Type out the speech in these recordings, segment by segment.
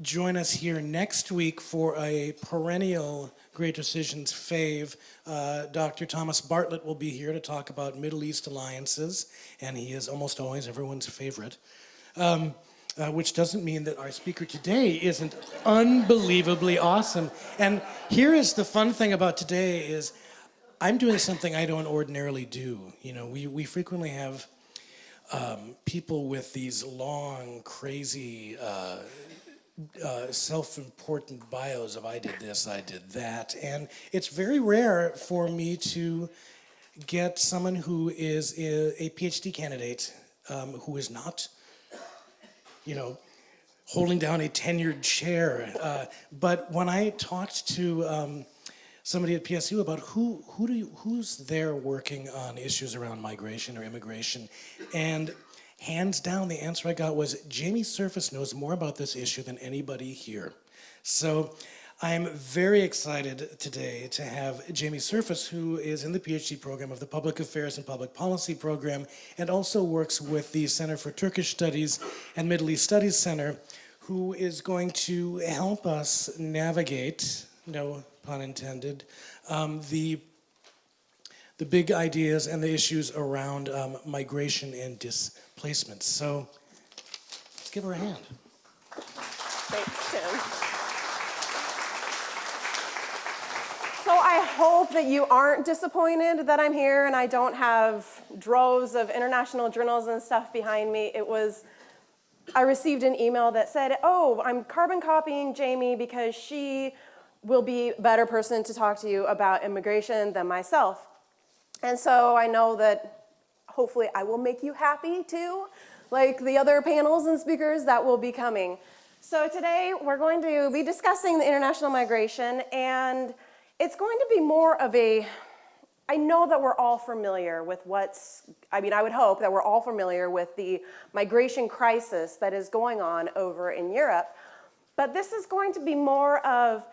Join us here next week for a perennial Great Decisions fave. Dr. Thomas Bartlett will be here to talk about Middle East alliances, and he is almost always everyone's favorite. Which doesn't mean that our speaker today isn't unbelievably awesome. And here is the fun thing about today is I'm doing something I don't ordinarily do. You know, we frequently have people with these long, crazy, self-important bios of I did this, I did that. And it's very rare for me to get someone who is a PhD candidate who is not, you know, holding down a tenured chair. But when I talked to somebody at PSU about who's there working on issues around migration or immigration, and hands down the answer I got was Jamie Surface knows more about this issue than anybody here. So I'm very excited today to have Jamie Surface, who is in the PhD program of the Public Affairs and Public Policy program and also works with the Center for Turkish Studies and Middle East Studies Center, who is going to help us navigate, no pun intended, the big ideas and the issues around migration and displacement. So let's give her a hand. Thanks, Tim. So I hope that you aren't disappointed that I'm here and I don't have droves of international journals and stuff behind me. I received an email that said, oh, I'm carbon copying Jamie because she will be a better person to talk to you about immigration than myself. And so I know that hopefully I will make you happy too, like the other panels and speakers that will be coming. So today we're going to be discussing the international migration, and it's going to be more of I know that we're all familiar with I would hope that we're all familiar with the migration crisis that is going on over in Europe, but this is going to be more of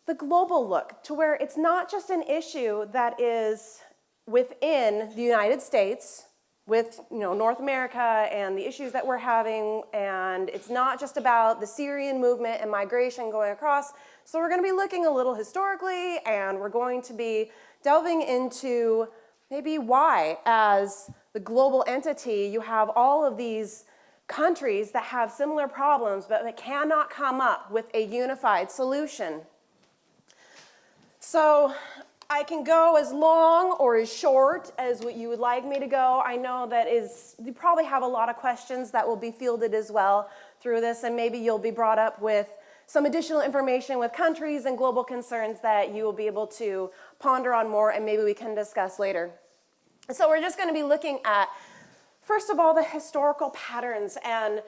the global look, to where it's not just an issue that is within the United States with North America and the issues that we're having, and it's not just about the Syrian movement and migration going across. So we're going to be looking a little historically, and we're going to be delving into maybe why, as the global entity, you have all of these countries that have similar problems, but that cannot come up with a unified solution. So I can go as long or as short as what you would like me to go. I know that you probably have a lot of questions that will be fielded as well through this, and maybe you'll be brought up with some additional information with countries and global concerns that you will be able to ponder on more, and maybe we can discuss later. So we're just going to be looking at, first of all, the historical patterns and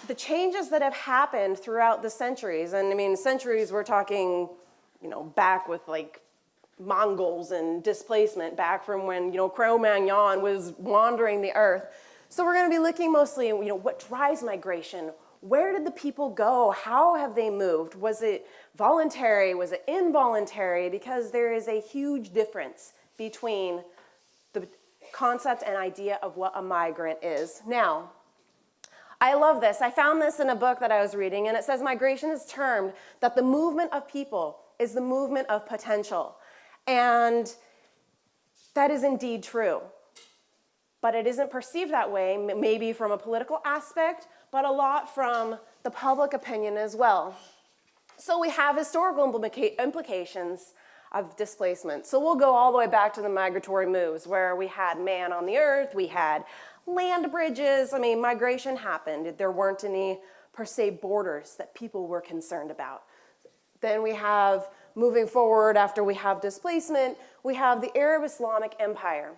the changes that have happened throughout the centuries. And I mean, centuries, we're talking, back with like Mongols and displacement, back from when Cro-Magnon was wandering the earth. So we're going to be looking mostly at what drives migration. Where did the people go? How have they moved? Was it voluntary? Was it involuntary? Because there is a huge difference between the concept and idea of what a migrant is. Now, I love this. I found this in a book that I was reading, and it says migration is termed that the movement of people is the movement of potential. And that is indeed true. But it isn't perceived that way, maybe from a political aspect, but a lot from the public opinion as well. So we have historical implications of displacement. So we'll go all the way back to the migratory moves, where we had man on the earth, we had land bridges. I mean, migration happened. There weren't any, per se, borders that people were concerned about. Then we have, moving forward after we have displacement, we have the Arab Islamic Empire.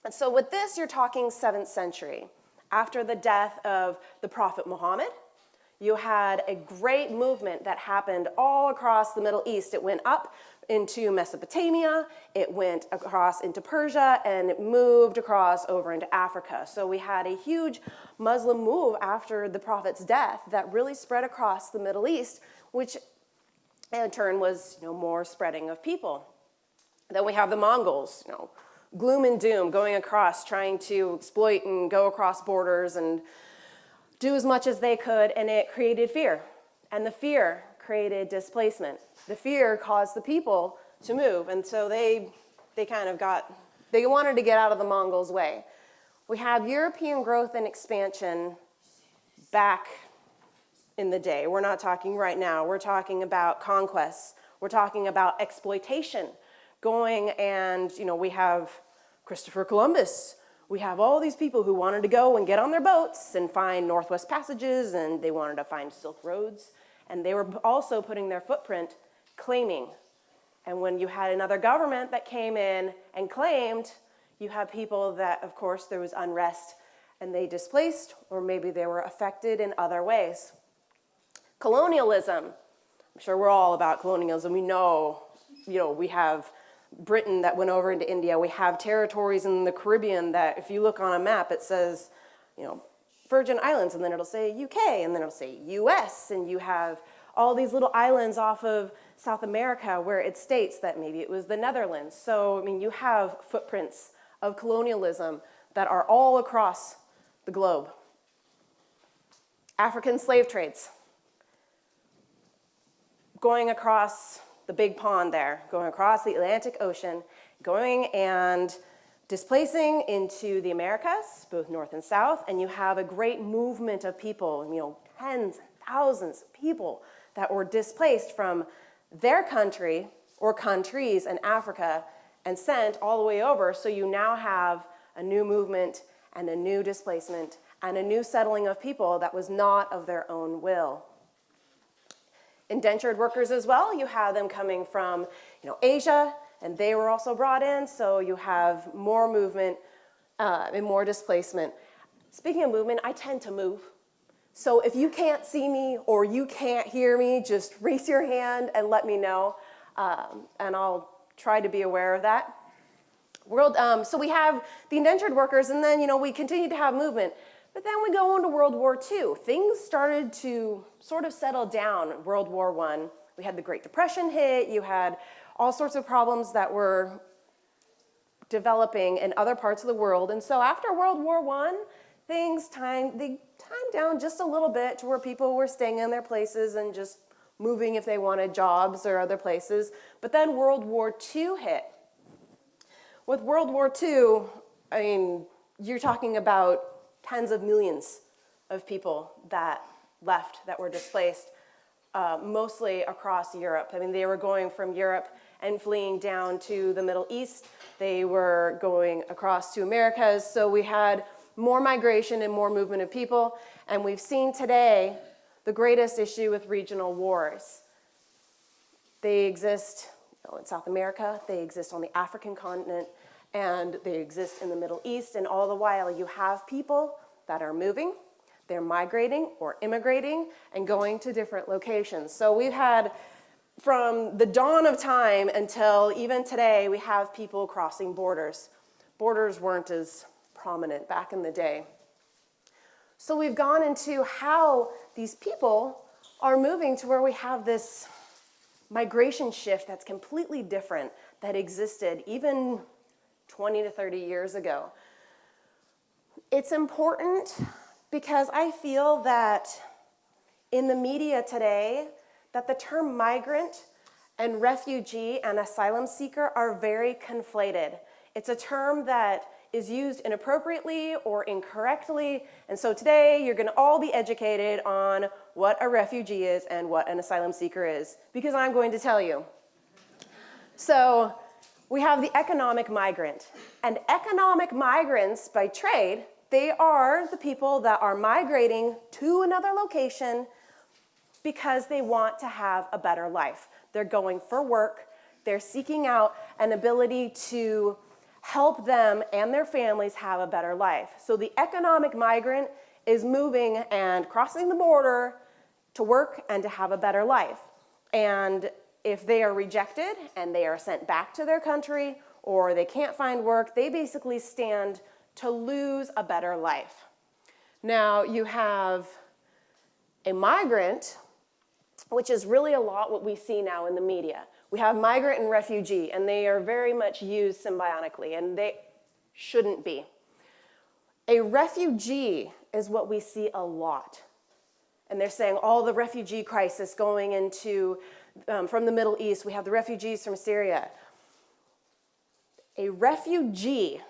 And so with this, you're talking 7th century. After the death of the Prophet Muhammad, you had a great movement that happened all across the Middle East. It went up into Mesopotamia, it went across into Persia, and it moved across over into Africa. So we had a huge Muslim move after the Prophet's death that really spread across the Middle East, which in turn was more spreading of people. Then we have the Mongols, gloom and doom, going across, trying to exploit and go across borders and do as much as they could, and it created fear. And the fear created displacement. The fear caused the people to move, and so they wanted to get out of the Mongols' way. We have European growth and expansion back in the day. We're not talking right now. We're talking about conquests. We're talking about exploitation. Going and, we have Christopher Columbus. We have all these people who wanted to go and get on their boats and find Northwest Passages, and they wanted to find Silk Roads. And they were also putting their footprint claiming. And when you had another government that came in and claimed, you have people that, of course, there was unrest and they displaced, or maybe they were affected in other ways. Colonialism. I'm sure we're all about colonialism. We know, we have Britain that went over into India. We have territories in the Caribbean that if you look on a map, it says, Virgin Islands, and then it'll say UK, and then it'll say US, and you have all these little islands off of South America where it states that maybe it was the Netherlands. So, you have footprints of colonialism that are all across the globe. African slave trades. Going across the big pond there, going across the Atlantic Ocean, going and displacing into the Americas, both north and south, and you have a great movement of people, tens and thousands of people that were displaced from their country or countries in Africa and sent all the way over. So you now have a new movement and a new displacement and a new settling of people that was not of their own will. Indentured workers as well, you have them coming from Asia, and they were also brought in, so you have more movement and more displacement. Speaking of movement, I tend to move. So if you can't see me or you can't hear me, just raise your hand and let me know, and I'll try to be aware of that. So we have the indentured workers, and then we continue to have movement. But then we go into World War II. Things started to sort of settle down. World War I, we had the Great Depression hit. You had all sorts of problems that were developing in other parts of the world. And so after World War I, things timed down just a little bit to where people were staying in their places and just moving if they wanted jobs or other places. But then World War II hit. With World War II, you're talking about tens of millions of people that left, that were displaced, mostly across Europe. They were going from Europe and fleeing down to the Middle East. They were going across to Americas. So we had more migration and more movement of people. And we've seen today the greatest issue with regional wars. They exist in South America, they exist on the African continent, and they exist in the Middle East, and all the while you have people that are moving, they're migrating or immigrating and going to different locations. So we've had, from the dawn of time until even today, we have people crossing borders. Borders weren't as prominent back in the day. So we've gone into how these people are moving to where we have this migration shift that's completely different that existed even 20 to 30 years ago. It's important because I feel that in the media today, that the term migrant and refugee and asylum seeker are very conflated. It's a term that is used inappropriately or incorrectly, and so today you're going to all be educated on what a refugee is and what an asylum seeker is, because I'm going to tell you. So we have the economic migrant, and economic migrants by trade, they are the people that are migrating to another location because they want to have a better life. They're going for work, they're seeking out an ability to help them and their families have a better life. So the economic migrant is moving and crossing the border to work and to have a better life. And if they are rejected and they are sent back to their country or they can't find work, they basically stand to lose a better life. Now you have a migrant, which is really a lot what we see now in the media. We have migrant and refugee, and they are very much used symbiotically, and they shouldn't be. A refugee is what we see a lot. And they're saying all the refugee crisis going into, from the Middle East, we have the refugees from Syria. A refugee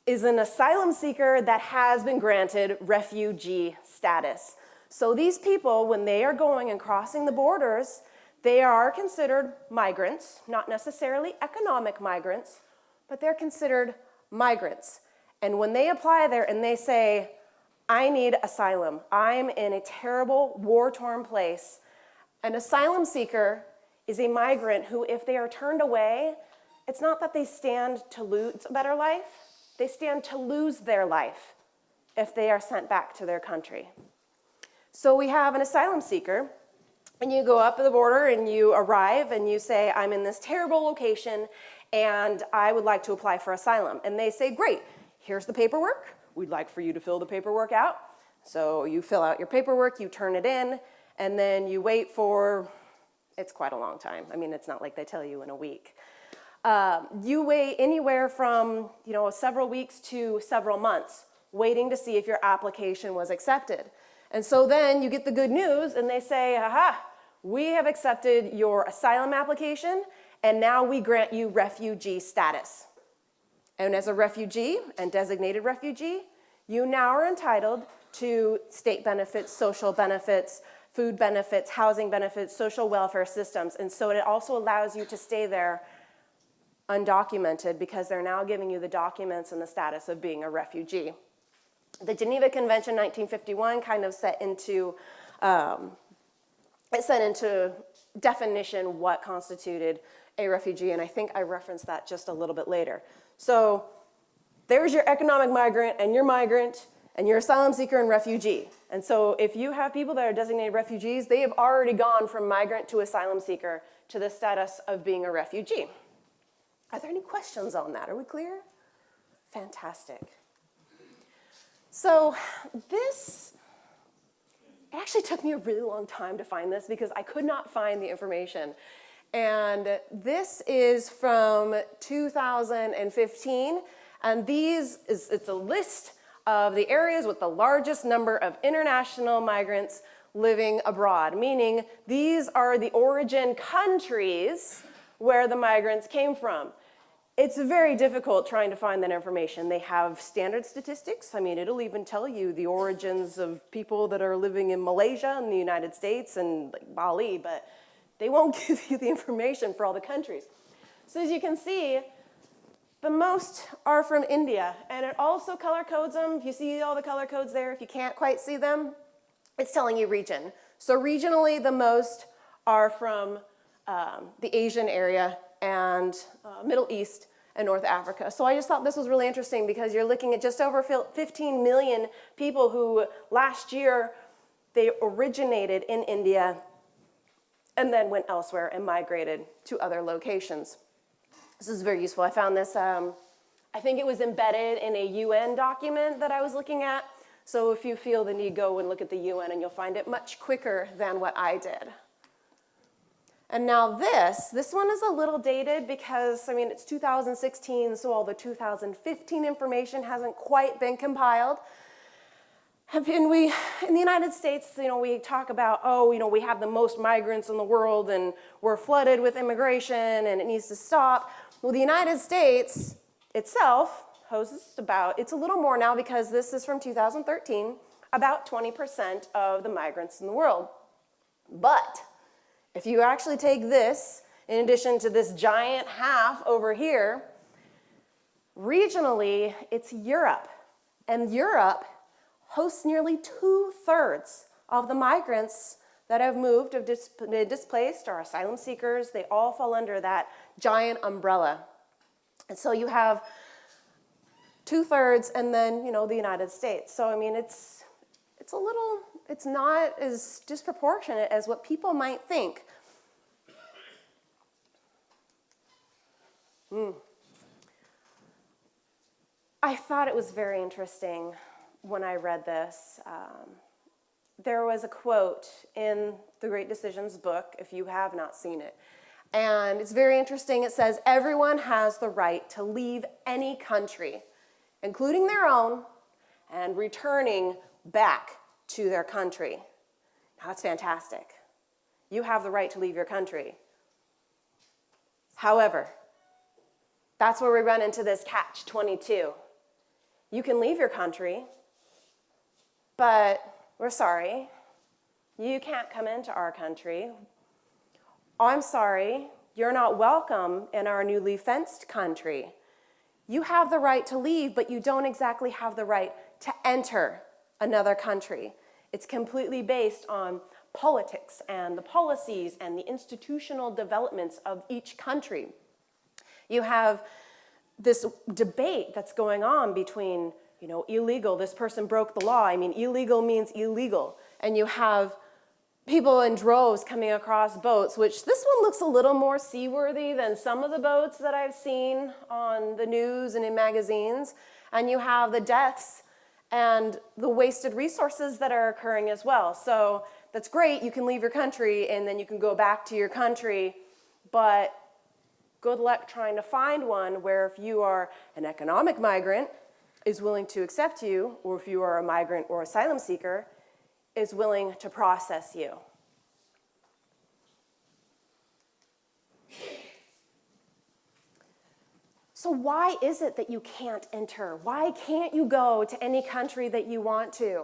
is an asylum seeker that has been granted refugee status. So these people, when they are going and crossing the borders, they are considered migrants, not necessarily economic migrants, but they're considered migrants. And when they apply there and they say, I need asylum, I'm in a terrible war-torn place, an asylum seeker is a migrant who, if they are turned away, it's not that they stand to lose a better life, they stand to lose their life if they are sent back to their country. So we have an asylum seeker, and you go up to the border and you arrive and you say, I'm in this terrible location and I would like to apply for asylum. And they say, great, here's the paperwork. We'd like for you to fill the paperwork out. So you fill out your paperwork, you turn it in, and then you wait for, it's quite a long time. I mean, it's not like they tell you in a week. You wait anywhere from several weeks to several months waiting to see if your application was accepted. And so then you get the good news and they say, aha, we have accepted your asylum application and now we grant you refugee status. And as a refugee and designated refugee, you now are entitled to state benefits, social benefits, food benefits, housing benefits, social welfare systems. And so it also allows you to stay there undocumented because they're now giving you the documents and the status of being a refugee. The Geneva Convention 1951 kind of set into definition what constituted a refugee, and I think I referenced that just a little bit later. So there's your economic migrant and your asylum seeker and refugee. And so if you have people that are designated refugees, they have already gone from migrant to asylum seeker to the status of being a refugee. Are there any questions on that? Are we clear? Fantastic. So this actually took me a really long time to find this because I could not find the information. And this is from 2015. And it's a list of the areas with the largest number of international migrants living abroad, meaning these are the origin countries where the migrants came from. It's very difficult trying to find that information. They have standard statistics. I mean, it'll even tell you the origins of people that are living in Malaysia and the United States and like Bali, but they won't give you the information for all the countries. So as you can see, the most are from India, and it also color codes them. You see all the color codes there. If you can't quite see them, it's telling you region. So regionally, the most are from the Asian area and Middle East and North Africa. So I just thought this was really interesting because you're looking at just over 15 million people who last year, they originated in India and then went elsewhere and migrated to other locations. This is very useful. I found this, I think it was embedded in a UN document that I was looking at. So if you feel the need, go and look at the UN and you'll find it much quicker than what I did. And now this one is a little dated because, I mean, it's 2016, so all the 2015 information hasn't quite been compiled. And we, in the United States, we talk about, we have the most migrants in the world and we're flooded with immigration and it needs to stop. Well, the United States itself hosts it's a little more now because this is from 2013, about 20% of the migrants in the world. But if you actually take this, in addition to this giant half over here, regionally, it's Europe. And Europe hosts nearly 2/3 of the migrants that have moved, have been displaced, or asylum seekers. They all fall under that giant umbrella. And so you have 2/3 and then, the United States. So, I mean, it's not as disproportionate as what people might think. I thought it was very interesting when I read this. There was a quote in the Great Decisions book, if you have not seen it. And it's very interesting. It says, everyone has the right to leave any country including their own, and returning back to their country. Now, that's fantastic. You have the right to leave your country. However, that's where we run into this catch-22. You can leave your country, but we're sorry, you can't come into our country. I'm sorry, you're not welcome in our newly fenced country. You have the right to leave, but you don't exactly have the right to enter another country. It's completely based on politics and the policies and the institutional developments of each country. You have this debate that's going on between, illegal, this person broke the law. I mean, illegal means illegal. And you have people in droves coming across boats, which this one looks a little more seaworthy than some of the boats that I've seen on the news and in magazines. And you have the deaths and the wasted resources that are occurring as well. So that's great, you can leave your country and then you can go back to your country, but good luck trying to find one where if you are an economic migrant, is willing to accept you, or if you are a migrant or asylum seeker, is willing to process you. So why is it that you can't enter? Why can't you go to any country that you want to?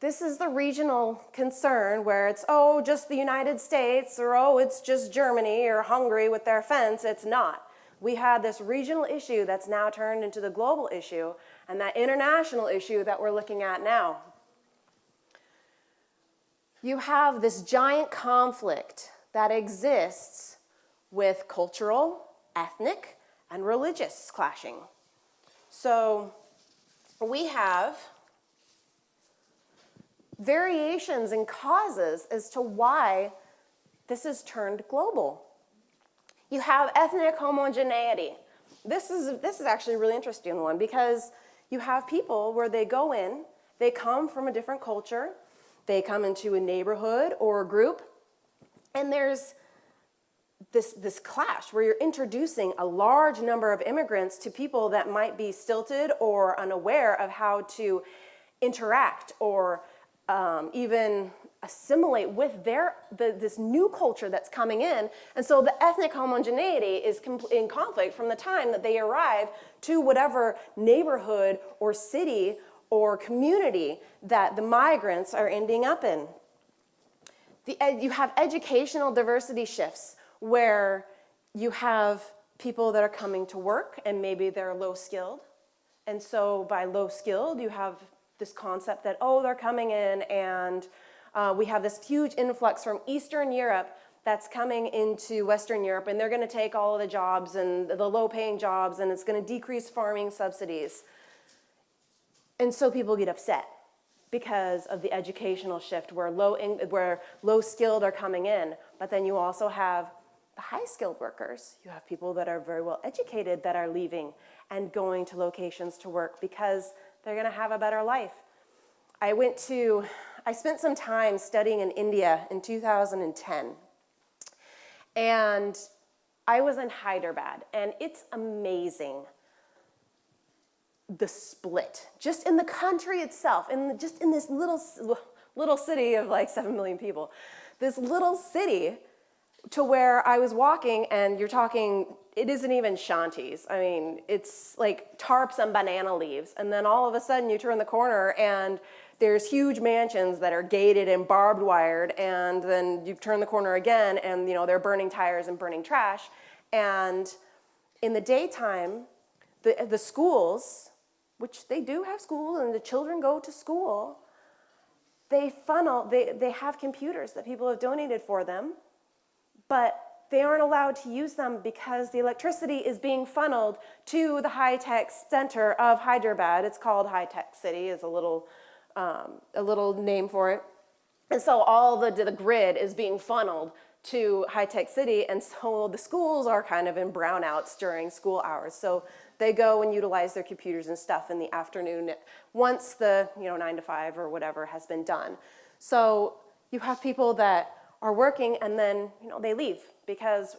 This is the regional concern where it's, just the United States, or it's just Germany or Hungary with their fence. It's not. We had this regional issue that's now turned into the global issue, and that international issue that we're looking at now. You have this giant conflict that exists with cultural, ethnic, and religious clashing. So we have variations and causes as to why this is turned global. You have ethnic homogeneity. This is actually a really interesting one because you have people where they go in, they come from a different culture, they come into a neighborhood or a group, and there's this clash where you're introducing a large number of immigrants to people that might be stilted or unaware of how to interact or even assimilate with this new culture that's coming in. And so the ethnic homogeneity is in conflict from the time that they arrive to whatever neighborhood or city or community that the migrants are ending up in. You have educational diversity shifts where you have people that are coming to work and maybe they're low skilled. And so by low skilled, you have this concept that, they're coming in and we have this huge influx from Eastern Europe that's coming into Western Europe, and they're going to take all of the jobs and the low-paying jobs, and it's going to decrease farming subsidies. And so people get upset because of the educational shift where low-skilled are coming in. But then you also have the high-skilled workers. You have people that are very well educated that are leaving and going to locations to work because they're going to have a better life. I spent some time studying in India in 2010. And I was in Hyderabad, and it's amazing, the split. Just in the country itself, just in this little city of like 7 million people, this little city to where I was walking, and you're talking, it isn't even shanties. I mean, it's like tarps and banana leaves. And then all of a sudden you turn the corner and there's huge mansions that are gated and barbed wired, and then you turn the corner again and they're burning tires and burning trash. And in the daytime, the schools, which they do have schools and the children go to school, they have computers that people have donated for them, but they aren't allowed to use them because the electricity is being funneled to the high-tech center of Hyderabad. It's called High Tech City, is a little name for it. And so all the grid is being funneled to High Tech City, and so the schools are kind of in brownouts during school hours. So they go and utilize their computers and stuff in the afternoon once the 9 to 5 or whatever has been done. So you have people that are working and then they leave because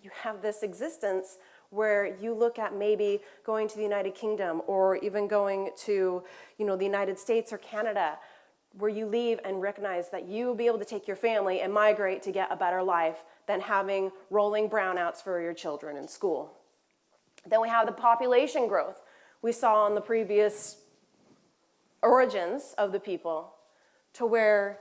you have this existence where you look at maybe going to the United Kingdom or even going to, the United States or Canada, where you leave and recognize that you will be able to take your family and migrate to get a better life than having rolling brownouts for your children in school. Then we have the population growth we saw on the previous origins of the people, to where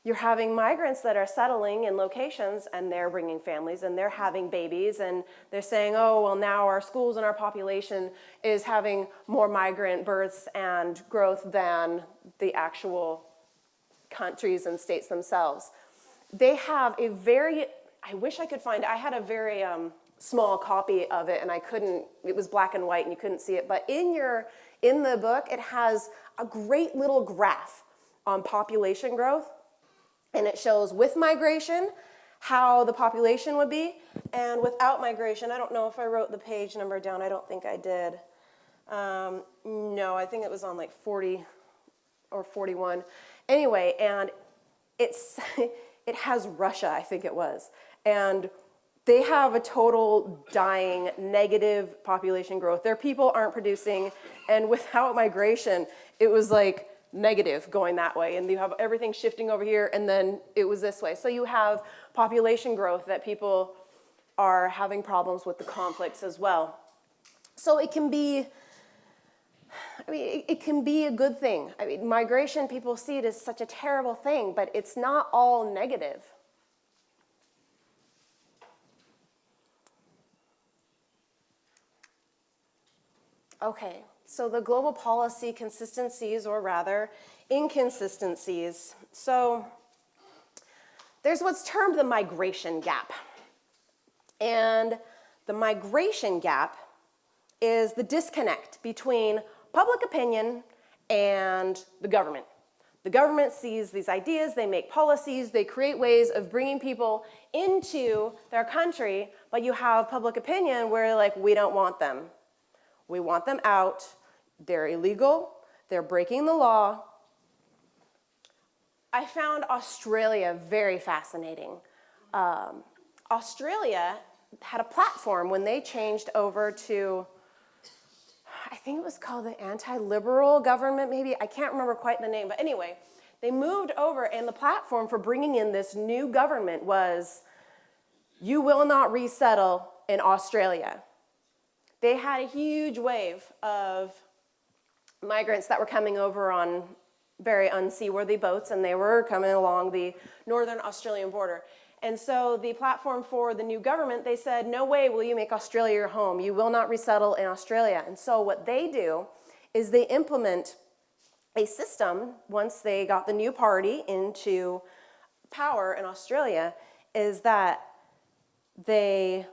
you're having migrants that are settling in locations and they're bringing families and they're having babies and they're saying, oh, well, now our schools and our population is having more migrant births and growth than the actual countries and states themselves. They have a very, I wish I could find, I had a very small copy of it and I couldn't, it was black and white and you couldn't see it, but in the book it has a great little graph on population growth. And it shows with migration how the population would be, and without migration, I don't know if I wrote the page number down, I don't think I did. No, I think it was on like 40 or 41. Anyway, and it has Russia, I think it was. And they have a total dying, negative population growth. Their people aren't producing, and without migration, it was like negative going that way, and you have everything shifting over here, and then it was this way. So you have population growth that people are having problems with the conflicts as well. So it can be, it can be a good thing. Migration, people see it as such a terrible thing, but it's not all negative. Okay. So the global policy consistencies, or rather inconsistencies. So there's what's termed the migration gap. And the migration gap is the disconnect between public opinion and the government. The government sees these ideas, they make policies, they create ways of bringing people into their country, but you have public opinion where like, we don't want them. We want them out. They're illegal. They're breaking the law. I found Australia very fascinating. Australia had a platform when they changed over to, I think it was called the anti-liberal government, maybe. I can't remember quite the name. But anyway, they moved over, and the platform for bringing in this new government was, you will not resettle in Australia. They had a huge wave of migrants that were coming over on very unseaworthy boats, and they were coming along the northern Australian border. And so the platform for the new government, they said, no way will you make Australia your home. You will not resettle in Australia. And so what they do is they implement a system, once they got the new party into power in Australia, is that they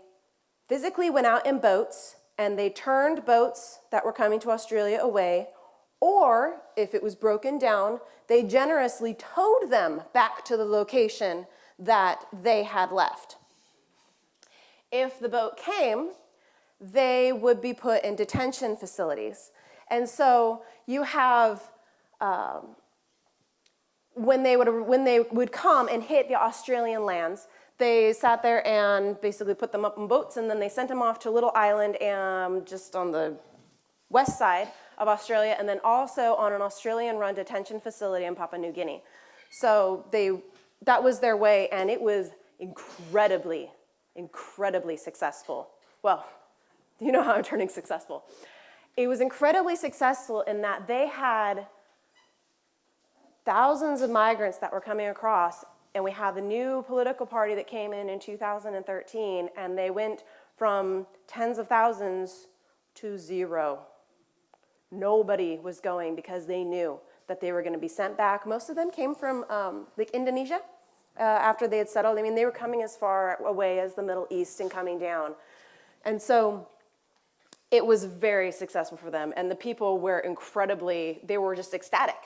physically went out in boats and they turned boats that were coming to Australia away, or if it was broken down, they generously towed them back to the location that they had left. If the boat came, they would be put in detention facilities. And so you have, when they would come and hit the Australian lands, they sat there and basically put them up in boats, and then they sent them off to a little island just on the west side of Australia, and then also on an Australian-run detention facility in Papua New Guinea. So that was their way, and it was incredibly, incredibly successful. Well, you know how I'm turning successful. It was incredibly successful in that they had thousands of migrants that were coming across, and we had the new political party that came in 2013, and they went from tens of thousands to zero. Nobody was going because they knew that they were going to be sent back. Most of them came from like Indonesia after they had settled. I mean, they were coming as far away as the Middle East and coming down. And so it was very successful for them. And the people were they were just ecstatic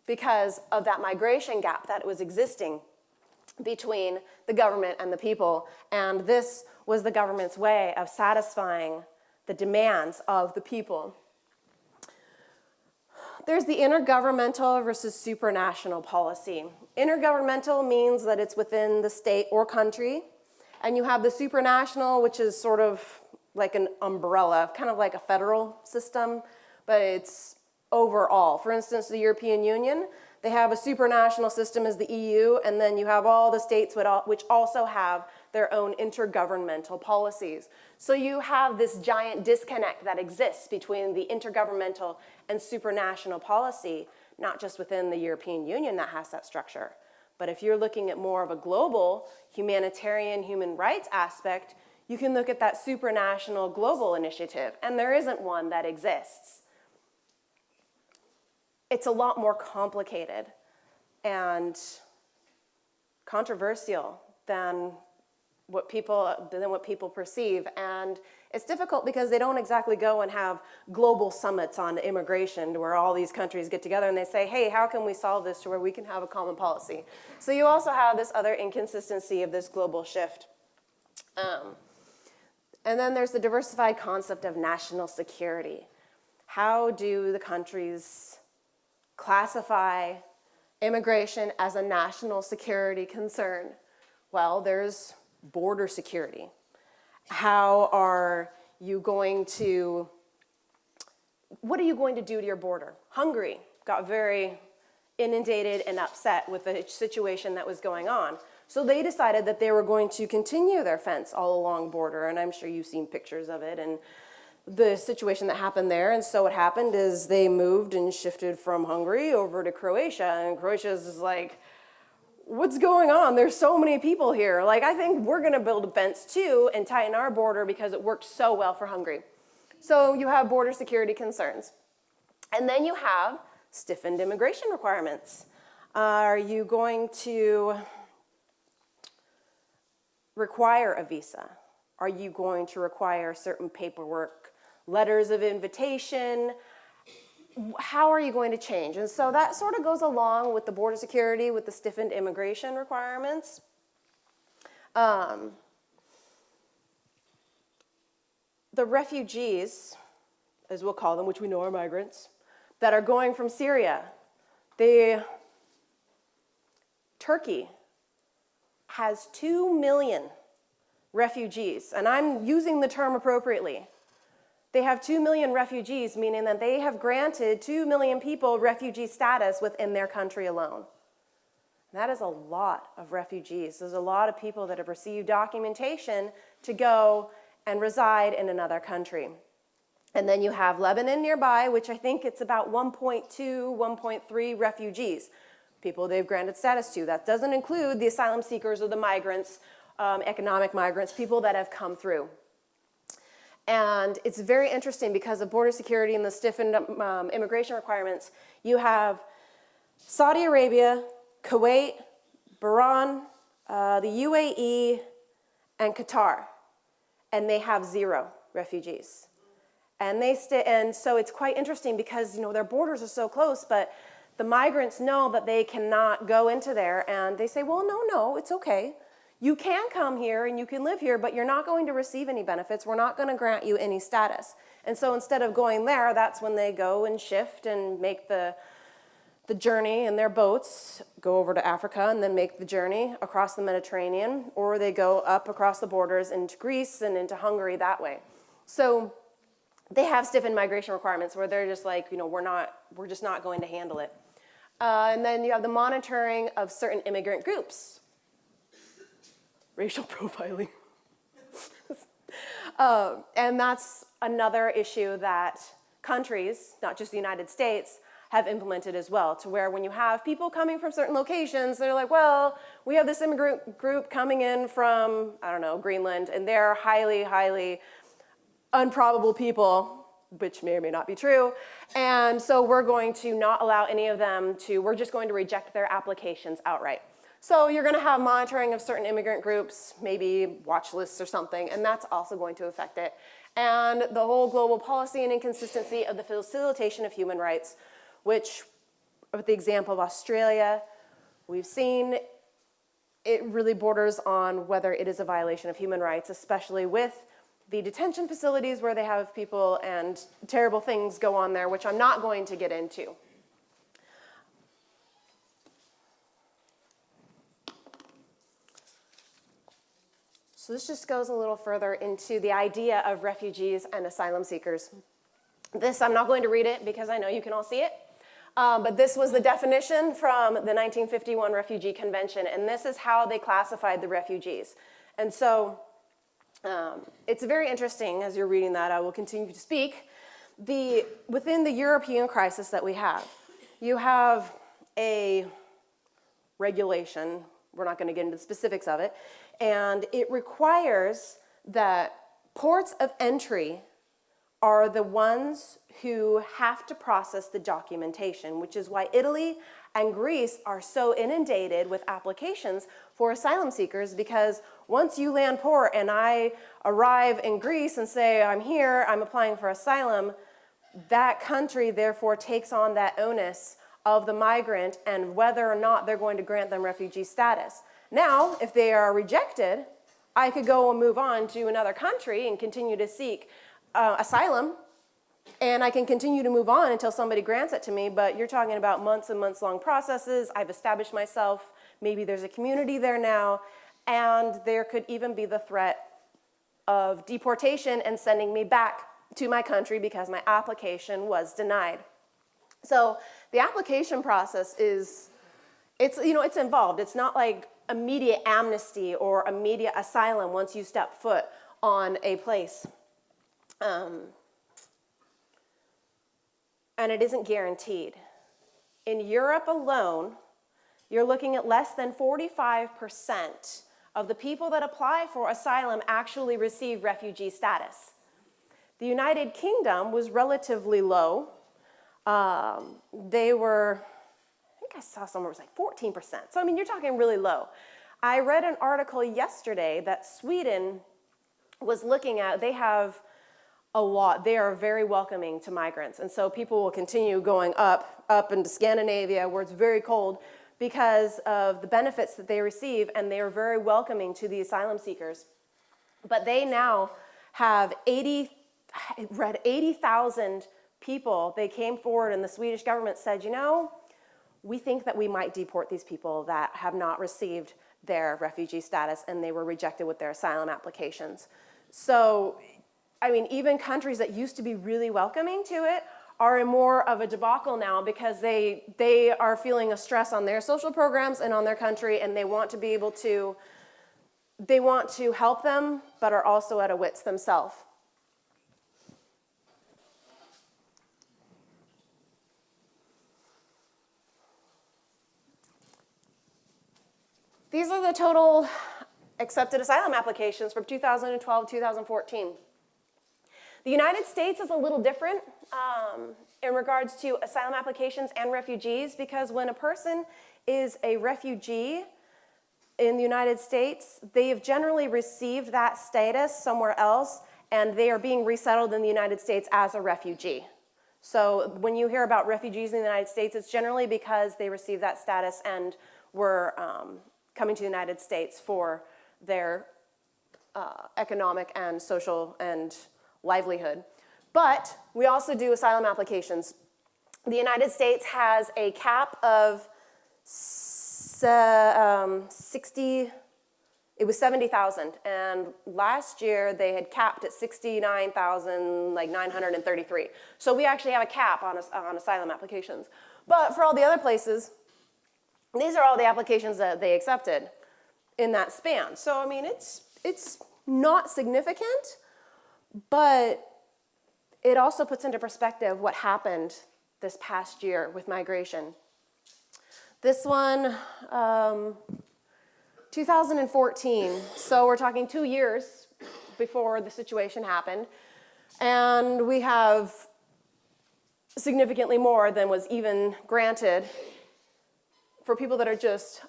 because of that migration gap that was existing between the government and the people. And this was the government's way of satisfying the demands of the people. There's the intergovernmental versus supranational policy. Intergovernmental means that it's within the state or country, and you have the supranational, which is sort of like an umbrella, kind of like a federal system, but it's overall. For instance, the European Union, they have a supranational system as the EU, and then you have all the states which also have their own intergovernmental policies. So you have this giant disconnect that exists between the intergovernmental and supranational policy, not just within the European Union that has that structure. But if you're looking at more of a global humanitarian human rights aspect, you can look at that supranational global initiative, and there isn't one that exists. It's a lot more complicated and controversial than what people perceive. And it's difficult because they don't exactly go and have global summits on immigration where all these countries get together and they say, hey, how can we solve this to where we can have a common policy? So you also have this other inconsistency of this global shift. And then there's the diversified concept of national security. How do the countries classify immigration as a national security concern? Well, there's border security. How are you going to, what are you going to do to your border? Hungary got very inundated and upset with the situation that was going on. So they decided that they were going to continue their fence all along border, and I'm sure you've seen pictures of it and the situation that happened there. And so what happened is they moved and shifted from Hungary over to Croatia, and Croatia's is like, what's going on? There's so many people here. Like, I think we're gonna build a fence too and tighten our border because it worked so well for Hungary. So you have border security concerns. And then you have stiffened immigration requirements. Are you going to require a visa? Are you going to require certain paperwork, letters of invitation? How are you going to change? And so that sort of goes along with the border security, with the stiffened immigration requirements. The refugees, as we'll call them, which we know are migrants, that are going from Syria, Turkey has 2 million refugees, and I'm using the term appropriately. They have 2 million refugees, meaning that they have granted 2 million people refugee status within their country alone. That is a lot of refugees. There's a lot of people that have received documentation to go and reside in another country. And then you have Lebanon nearby, which I think it's about 1.2, 1.3 refugees, people they've granted status to. That doesn't include the asylum seekers or the migrants, economic migrants, people that have come through. And it's very interesting because of border security and the stiffened immigration requirements. You have Saudi Arabia, Kuwait, Bahrain, the UAE, and Qatar, and they have 0 refugees. And so it's quite interesting because their borders are so close, but the migrants know that they cannot go into there, and they say, well, no, it's okay. You can come here and you can live here, but you're not going to receive any benefits. We're not going to grant you any status. And so instead of going there, that's when they go and shift and make the journey in their boats, go over to Africa and then make the journey across the Mediterranean, or they go up across the borders into Greece and into Hungary that way. So they have stiffened migration requirements where they're just like, we're just not going to handle it. And then you have the monitoring of certain immigrant groups. Racial profiling. And that's another issue that countries, not just the United States, have implemented as well, to where when you have people coming from certain locations, they're like, well, we have this immigrant group coming in from, Greenland, and they're highly, highly improbable people, which may or may not be true, and so we're going to not allow any of them we're just going to reject their applications outright. So you're going to have monitoring of certain immigrant groups, maybe watch lists or something, and that's also going to affect it. And the whole global policy and inconsistency of the facilitation of human rights, which, with the example of Australia, we've seen it really borders on whether it is a violation of human rights, especially with the detention facilities where they have people and terrible things go on there, which I'm not going to get into. So this just goes a little further into the idea of refugees and asylum seekers. This, I'm not going to read it because I know you can all see it. But this was the definition from the 1951 Refugee Convention, and this is how they classified the refugees. And so it's very interesting as you're reading that. I will continue to speak. Within the European crisis that we have, you have a regulation. We're not going to get into the specifics of it. And it requires that ports of entry are the ones who have to process the documentation, which is why Italy and Greece are so inundated with applications for asylum seekers, because once you land port and I arrive in Greece and say, I'm here, I'm applying for asylum, that country therefore takes on that onus of the migrant and whether or not they're going to grant them refugee status. Now, if they are rejected, I could go and move on to another country and continue to seek asylum, and I can continue to move on until somebody grants it to me, but you're talking about months and months long processes. I've established myself, maybe there's a community there now, and there could even be the threat of deportation and sending me back to my country because my application was denied. So the application process it's involved. It's not like immediate amnesty or immediate asylum once you step foot on a place. And it isn't guaranteed. In Europe alone, you're looking at less than 45% of the people that apply for asylum actually receive refugee status. The United Kingdom was relatively low. They were, I think I saw somewhere it was like 14%. So, I mean, you're talking really low. I read an article yesterday that Sweden was looking at, they have a lot. They are very welcoming to migrants. And so people will continue going up into Scandinavia where it's very cold because of the benefits that they receive, and they are very welcoming to the asylum seekers. But they now have 80,000 people. They came forward and the Swedish government said, we think that we might deport these people that have not received their refugee status and they were rejected with their asylum applications. So, I mean, even countries that used to be really welcoming to it are in more of a debacle now because they are feeling a stress on their social programs and on their country, and they want to be able to, they want to help them, but are also at a wits themselves. These are the total accepted asylum applications from 2012-2014. The United States is a little different in regards to asylum applications and refugees, because when a person is a refugee in the United States, they have generally received that status somewhere else, and they are being resettled in the United States as a refugee. So when you hear about refugees in the United States, it's generally because they received that status and were coming to the United States for their economic and social and livelihood. But we also do asylum applications. The United States has a cap of 70,000, and last year they had capped at 69,933. So we actually have a cap on asylum applications. But for all the other places, these are all the applications that they accepted in that span. So I mean, it's not significant, but it also puts into perspective what happened this past year with migration. This one, 2014, so we're talking 2 years before the situation happened, and we have significantly more than was even granted for people that are just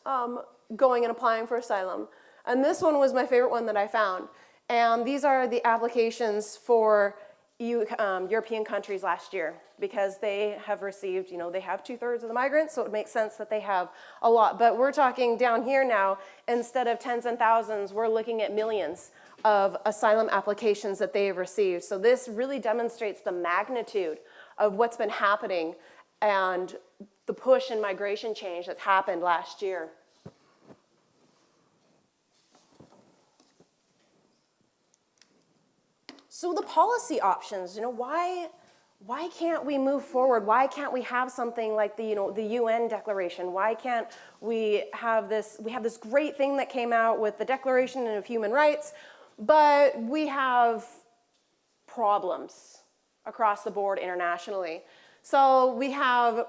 going and applying for asylum. And this one was my favorite one that I found. And these are the applications for European countries last year, because they have received, they have 2/3 of the migrants, so it makes sense that they have a lot. But we're talking down here now, instead of tens and thousands, we're looking at millions of asylum applications that they have received. So this really demonstrates the magnitude of what's been happening and the push in migration change that's happened last year. So the policy options, why can't we move forward? Why can't we have something like the UN Declaration? Why can't we have this great thing that came out with the Declaration of Human Rights, but we have problems across the board internationally. So we have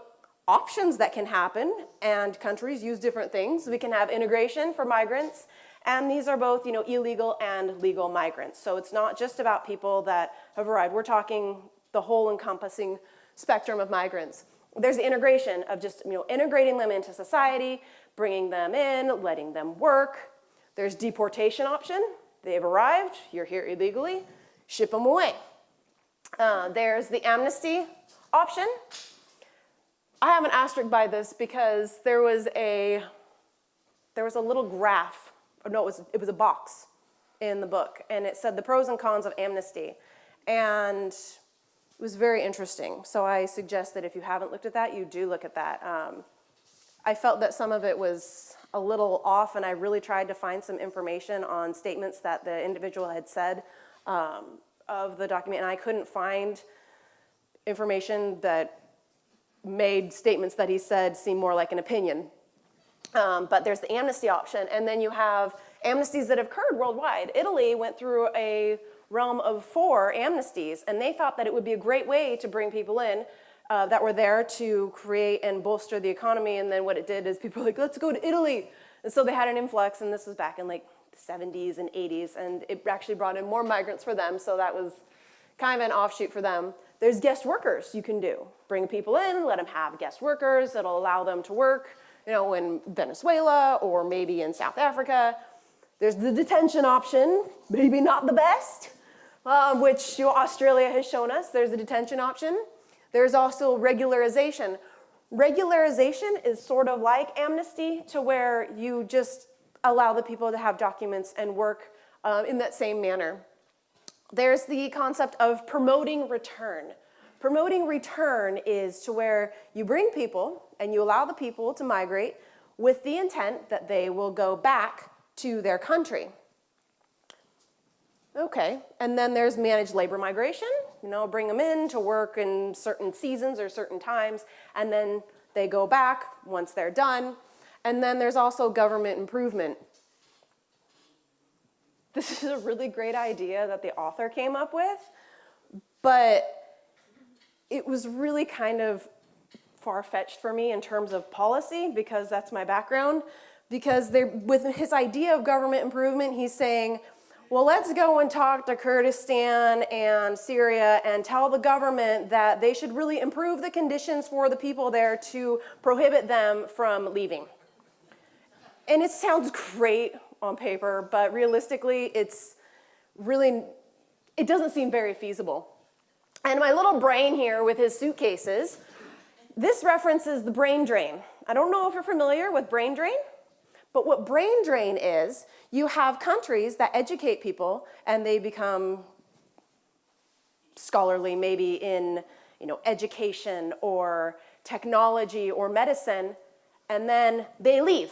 options that can happen, and countries use different things. We can have integration for migrants, and these are both, illegal and legal migrants. So it's not just about people that have arrived. We're talking the whole encompassing spectrum of migrants. There's the integration of just, integrating them into society, bringing them in, letting them work. There's deportation option. They've arrived, you're here illegally, ship them away. There's the amnesty option. I have an asterisk by this because there was a little graph, no, it was a box in the book, and it said the pros and cons of amnesty. And it was very interesting. So I suggest that if you haven't looked at that, you do look at that. I felt that some of it was a little off, and I really tried to find some information on statements that the individual had said of the document, and I couldn't find information that made statements that he said seem more like an opinion. But there's the amnesty option, and then you have amnesties that have occurred worldwide. Italy went through a realm of 4 amnesties, and they thought that it would be a great way to bring people in that were there to create and bolster the economy, and then what it did is people were like, let's go to Italy. And so they had an influx, and this was back in like the 70s and 80s, and it actually brought in more migrants for them, so that was kind of an offshoot for them. There's guest workers you can do. Bring people in, let them have guest workers. It'll allow them to work, in Venezuela or maybe in South Africa. There's the detention option, maybe not the best, which Australia has shown us. There's a detention option. There's also regularization. Regularization is sort of like amnesty, to where you just allow the people to have documents and work in that same manner. There's the concept of promoting return. Promoting return is to where you bring people and you allow the people to migrate with the intent that they will go back to their country. Okay, and then there's managed labor migration. Bring them in to work in certain seasons or certain times, and then they go back once they're done. And then there's also government improvement. This is a really great idea that the author came up with, but it was really kind of far-fetched for me in terms of policy, because that's my background. Because with his idea of government improvement, he's saying, well, let's go and talk to Kurdistan and Syria and tell the government that they should really improve the conditions for the people there to prohibit them from leaving. And it sounds great on paper, but realistically, it doesn't seem very feasible. And my little brain here with his suitcases, this references the brain drain. I don't know if you're familiar with brain drain, but what brain drain is, you have countries that educate people and they become scholarly, maybe in education or technology or medicine, and then they leave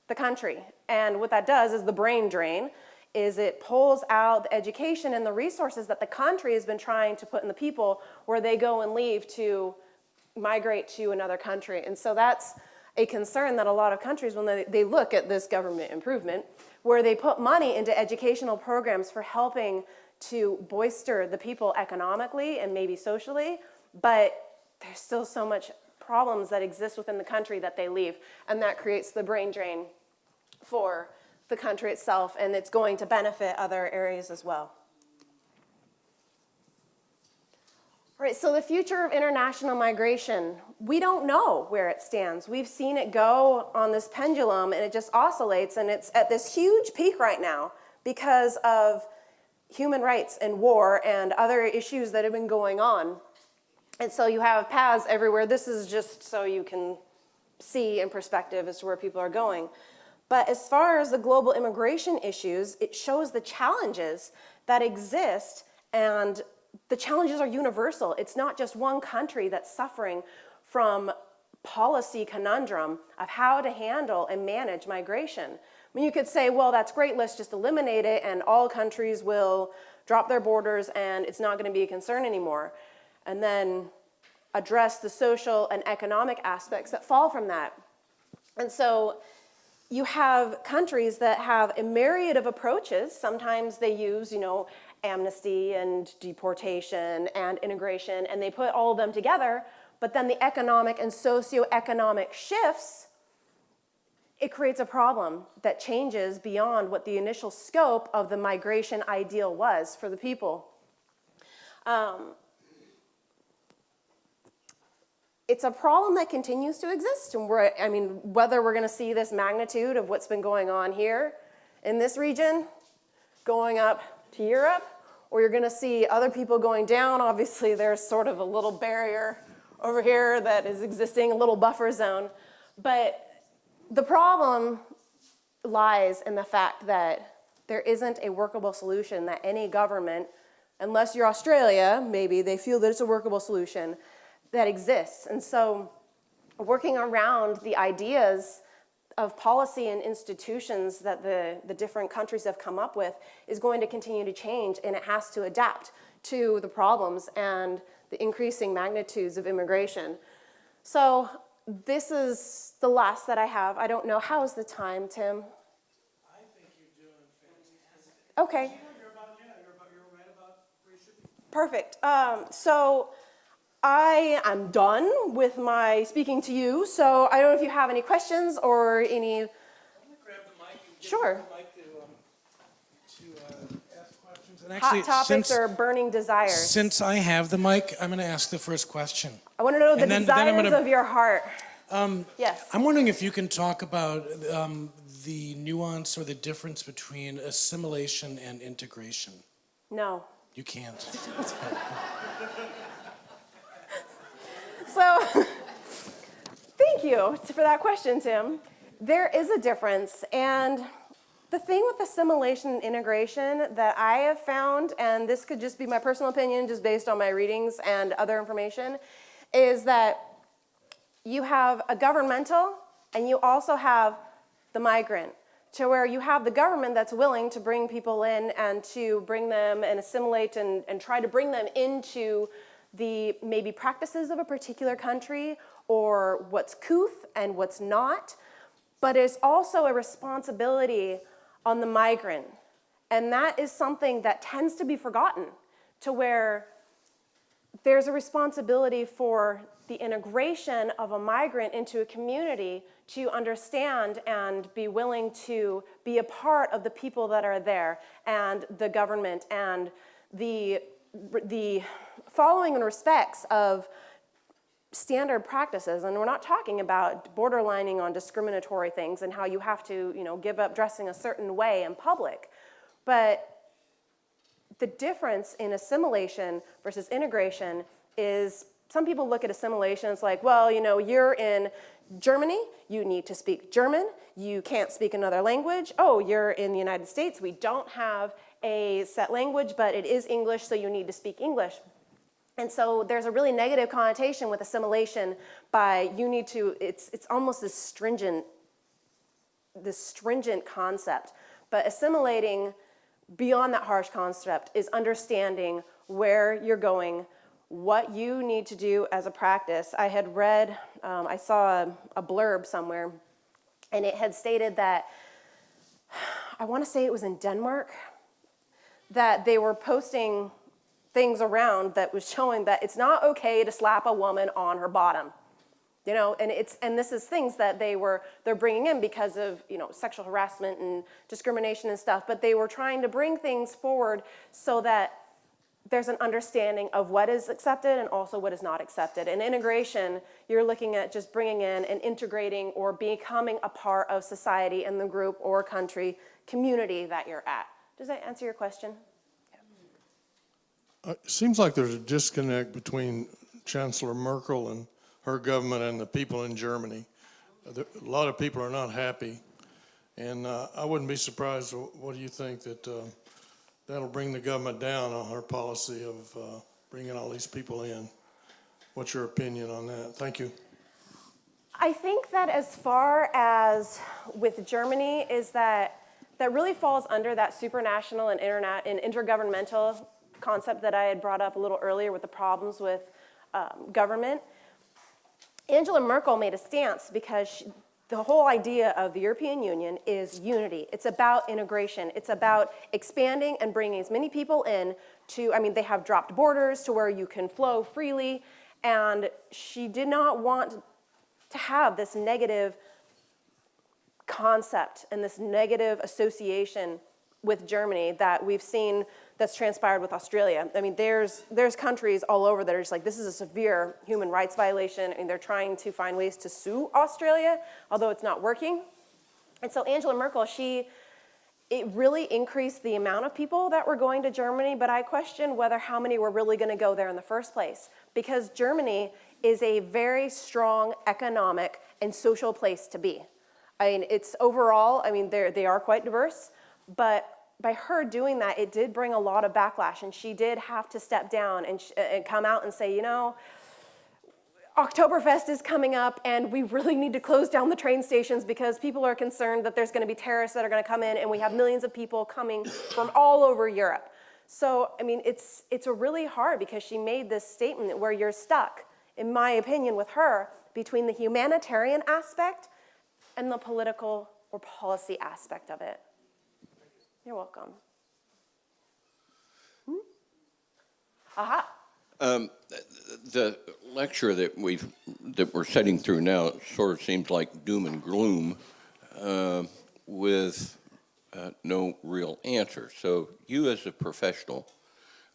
the country. And what that does is the brain drain is it pulls out the education and the resources that the country has been trying to put in the people, where they go and leave to migrate to another country. And so that's a concern that a lot of countries, when they look at this government improvement, where they put money into educational programs for helping to bolster the people economically and maybe socially, but there's still so much problems that exist within the country that they leave, and that creates the brain drain for the country itself, and it's going to benefit other areas as well. All right, so the future of international migration, we don't know where it stands. We've seen it go on this pendulum, and it just oscillates, and it's at this huge peak right now because of human rights and war and other issues that have been going on. And so you have paths everywhere. This is just so you can see in perspective as to where people are going. But as far as the global immigration issues, it shows the challenges that exist, and the challenges are universal. It's not just one country that's suffering from policy conundrum of how to handle and manage migration. I mean, you could say, well, that's great, let's just eliminate it, and all countries will drop their borders and it's not going to be a concern anymore. And then address the social and economic aspects that fall from that. And so you have countries that have a myriad of approaches. Sometimes they use, amnesty and deportation and integration, and they put all of them together. But then the economic and socioeconomic shifts, it creates a problem that changes beyond what the initial scope of the migration ideal was for the people. It's a problem that continues to exist. And whether we're going to see this magnitude of what's been going on here in this region, going up to Europe, or you're going to see other people going down. Obviously, there's sort of a little barrier over here that is existing, a little buffer zone. But the problem lies in the fact that there isn't a workable solution that any government, unless you're Australia, maybe they feel that it's a workable solution, that exists. And so working around the ideas of policy and institutions that the different countries have come up with is going to continue to change, and it has to adapt to the problems and the increasing magnitudes of immigration. So this is the last that I have. I don't know. How is the time, Tim? I think you're doing fantastic. Okay. You're right about where you should be. Perfect. So I am done with my speaking to you, so I don't know if you have any questions or any... I'm going to grab the mic and give Sure. you the mic to ask questions. And Hot topics or burning desires. Since I have the mic, I'm going to ask the first question. I want to know the And then I'm desires gonna- of your heart. Yes. I'm wondering if you can talk about the nuance or the difference between assimilation and integration. No. You can't. So, thank you for that question, Tim. There is a difference, and the thing with assimilation and integration that I have found, and this could just be my personal opinion just based on my readings and other information, is that you have a governmental and you also have the migrant, to where you have the government that's willing to bring people in and to bring them and assimilate and try to bring them into the maybe practices of a particular country or what's couth and what's not. But it's also a responsibility on the migrant. And that is something that tends to be forgotten, to where there's a responsibility for the integration of a migrant into a community to understand and be willing to be a part of the people that are there and the government and the following and respects of standard practices. And we're not talking about borderlining on discriminatory things and how you have to, give up dressing a certain way in public. But the difference in assimilation versus integration is some people look at assimilation as like, well, you're in Germany, you need to speak German, you can't speak another language. Oh, you're in the United States, we don't have a set language, but it is English, so you need to speak English. And so there's a really negative connotation with assimilation by it's almost this stringent concept. But assimilating beyond that harsh concept is understanding where you're going, what you need to do as a practice. I had read, I saw a blurb somewhere, and it had stated that, I want to say it was in Denmark, that they were posting things around that was showing that it's not okay to slap a woman on her bottom. And this is things that they're bringing in because of, sexual harassment and discrimination and stuff, but they were trying to bring things forward so that there's an understanding of what is accepted and also what is not accepted. In integration, you're looking at just bringing in and integrating or becoming a part of society and the group or country, community that you're at. Does that answer your question? It seems like there's a disconnect between Chancellor Merkel and her government and the people in Germany. A lot of people are not happy, and I wouldn't be surprised. What do you think that'll bring the government down on her policy of bringing all these people in? What's your opinion on that? Thank you. I think that as far as with Germany is that that really falls under that supranational and intergovernmental concept that I had brought up a little earlier with the problems with government. Angela Merkel made a stance because the whole idea of the European Union is unity. It's about integration. It's about expanding and bringing as many people in to, I mean, they have dropped borders to where you can flow freely, and she did not want to have this negative concept and this negative association with Germany that we've seen that's transpired with Australia. I mean, there's countries all over that are just like, this is a severe human rights violation, and they're trying to find ways to sue Australia, although it's not working. And so Angela Merkel, it really increased the amount of people that were going to Germany, but I question whether how many were really going to go there in the first place, because Germany is a very strong economic and social place to be. I mean, it's overall, I mean, they are quite diverse, but by her doing that, it did bring a lot of backlash, and she did have to step down and come out and say, you know, Oktoberfest is coming up, and we really need to close down the train stations because people are concerned that there's going to be terrorists that are going to come in, and we have millions of people coming from all over Europe. So, I mean, it's a really hard, because she made this statement where you're stuck, in my opinion, with her, between the humanitarian aspect and the political or policy aspect of it. You're welcome. Aha. The lecture that we're sitting through now sort of seems like doom and gloom with no real answer. So you as a professional,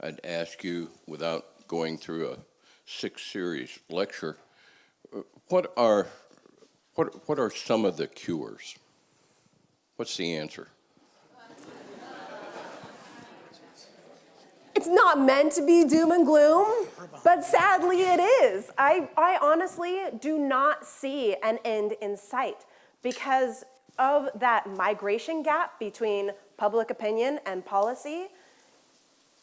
I'd ask you, without going through a 6-series lecture, what are some of the cures? What's the answer? It's not meant to be doom and gloom, but sadly it is. I honestly do not see an end in sight because of that migration gap between public opinion and policy.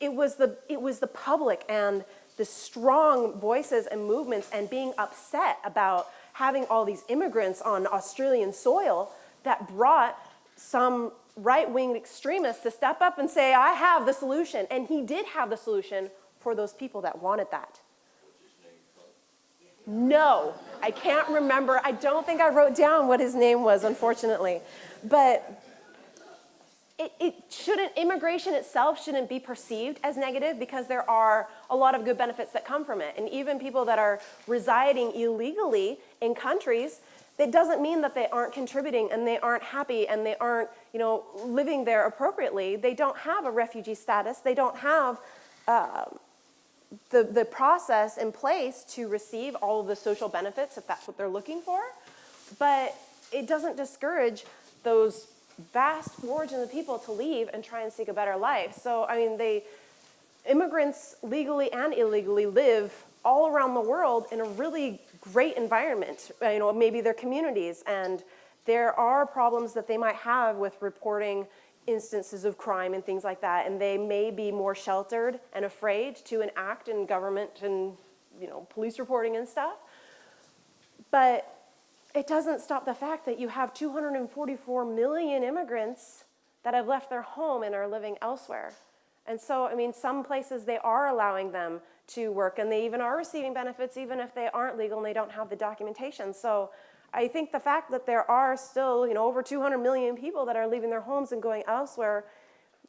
It was the public and the strong voices and movements and being upset about having all these immigrants on Australian soil that brought some right-wing extremists to step up and say, I have the solution. And he did have the solution for those people that wanted that. No, I can't remember. I don't think I wrote down what his name was, unfortunately. But immigration itself shouldn't be perceived as negative because there are a lot of good benefits that come from it. And even people that are residing illegally in countries, that doesn't mean that they aren't contributing and they aren't happy and they aren't, living there appropriately. They don't have a refugee status. They don't have the process in place to receive all of the social benefits if that's what they're looking for. But it doesn't discourage those vast margins of people to leave and try and seek a better life. So, I mean, immigrants legally and illegally live all around the world in a really great environment, maybe their communities, and there are problems that they might have with reporting instances of crime and things like that, and they may be more sheltered and afraid to enact in government and police reporting and stuff. But it doesn't stop the fact that you have 244 million immigrants that have left their home and are living elsewhere. And so, I mean, some places they are allowing them to work, and they even are receiving benefits even if they aren't legal and they don't have the documentation. So I think the fact that there are still, over 200 million people that are leaving their homes and going elsewhere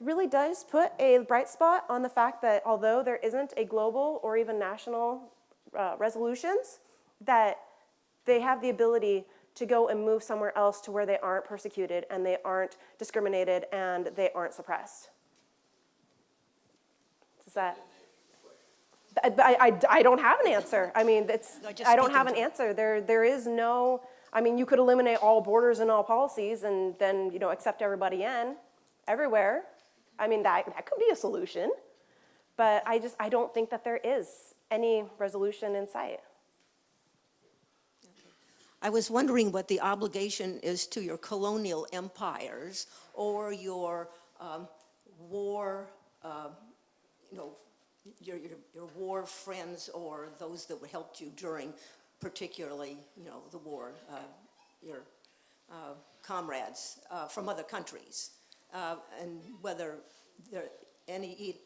really does put a bright spot on the fact that although there isn't a global or even national resolutions, that they have the ability to go and move somewhere else to where they aren't persecuted and they aren't discriminated and they aren't suppressed. Does that? I don't have an answer. I mean, I don't have an answer. There is no, I mean, you could eliminate all borders and all policies and then, accept everybody in everywhere. I mean, that could be a solution. But I don't think that there is any resolution in sight. I was wondering what the obligation is to your colonial empires or your war, your war friends or those that helped you during particularly, the war, your comrades from other countries. and whether there any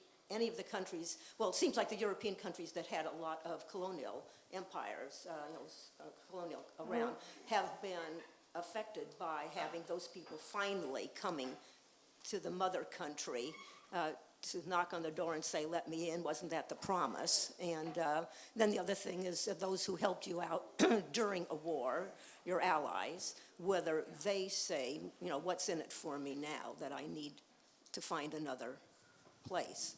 of the countries, well, it seems like the European countries that had a lot of colonial empires, colonial around, have been affected by having those people finally coming to the mother country to knock on the door and say, let me in, wasn't that the promise? And then the other thing is those who helped you out during a war, your allies, whether they say, you know, what's in it for me now that I need to find another place.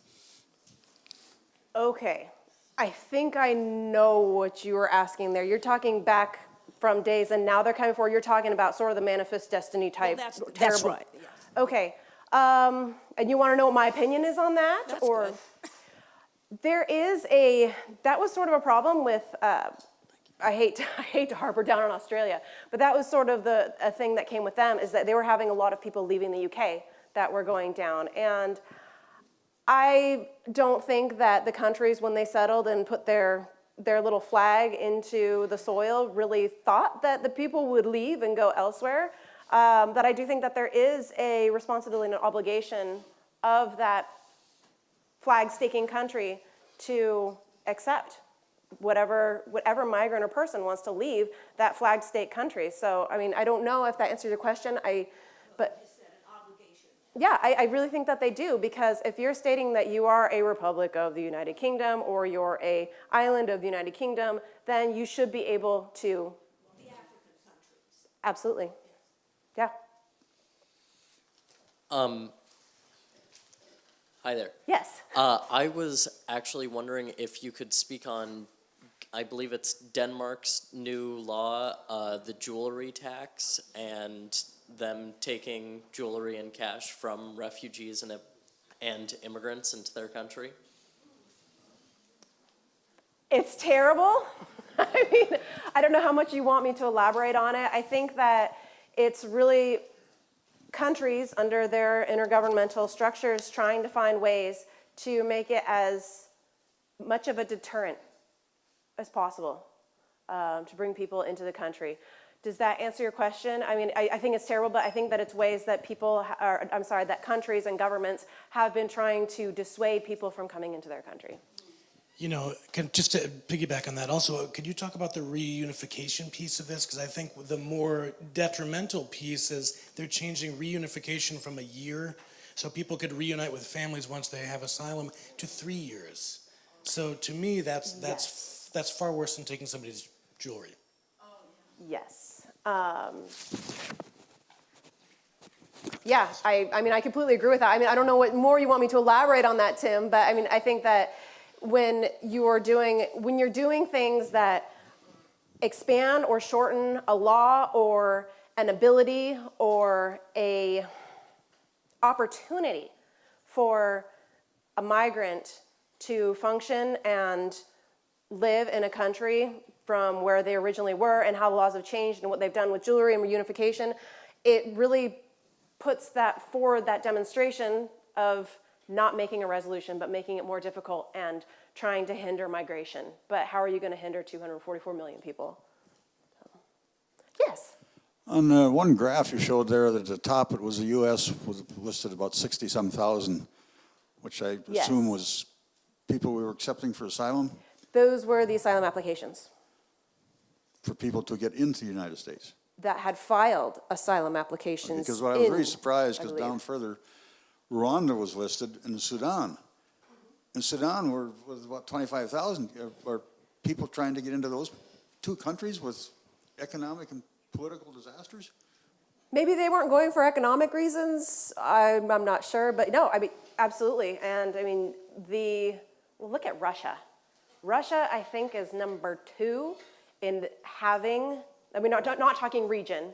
Okay, I think I know what you were asking there. You're talking back from days and now they're coming forward. You're talking about sort of the manifest destiny type. Well, that's terrible. right, yes. Okay, and you want to know what my opinion is on that? That's or good. There is that was sort of a problem with, I hate to harper down on Australia, but that was sort of a thing that came with them, is that they were having a lot of people leaving the UK that were going down. And I don't think that the countries, when they settled and put their little flag into the soil, really thought that the people would leave and go elsewhere. That I do think that there is a responsibility and an obligation of that flag-staking country to accept whatever migrant or person wants to leave that flag-stake country. So, I mean, I don't know if that answers your question. Yeah, I really think that they do, because if you're stating that you are a republic of the United Kingdom or you're a island of the United Kingdom, then you should be able to. The African countries. Absolutely. Yeah. Hi there. Yes. I was actually wondering if you could speak on, I believe it's Denmark's new law, the jewelry tax, and them taking jewelry and cash from refugees and immigrants into their country. It's terrible. I mean, I don't know how much you want me to elaborate on it. I think that it's really countries under their intergovernmental structures trying to find ways to make it as much of a deterrent as possible to bring people into the country. Does that answer your question? I mean, I think it's terrible, but I think that it's ways that that countries and governments have been trying to dissuade people from coming into their country. You know, just to piggyback on that also, could you talk about the reunification piece of this? Because I think the more detrimental piece is they're changing reunification from a year, so people could reunite with families once they have asylum, to 3 years. So to me, that's far worse than taking somebody's jewelry. Yes. Yeah, I mean, I completely agree with that. I mean, I don't know what more you want me to elaborate on that, Tim, but I mean, I think that when you're doing things that expand or shorten a law or an ability or a opportunity for a migrant to function and live in a country from where they originally were and how the laws have changed and what they've done with jewelry and reunification, it really puts that forward, that demonstration of not making a resolution, but making it more difficult and trying to hinder migration. But how are you going to hinder 244 million people? Yes. On one graph you showed there that at the top it was the U.S. was listed about 60-some thousand, which I Yes. assume was people we were accepting for asylum, Those were the asylum applications for people to get into the United States. that had filed asylum applications. Because what I was in, very surprised, I because believe. down further, Rwanda was listed and Sudan. In Sudan was about 25,000 are people trying to get into those two countries with economic and political disasters. Maybe they weren't going for economic reasons. I'm not sure, but no, I mean, absolutely. And I mean, look at Russia. Russia, I think, is number 2 in having, I mean, not talking region,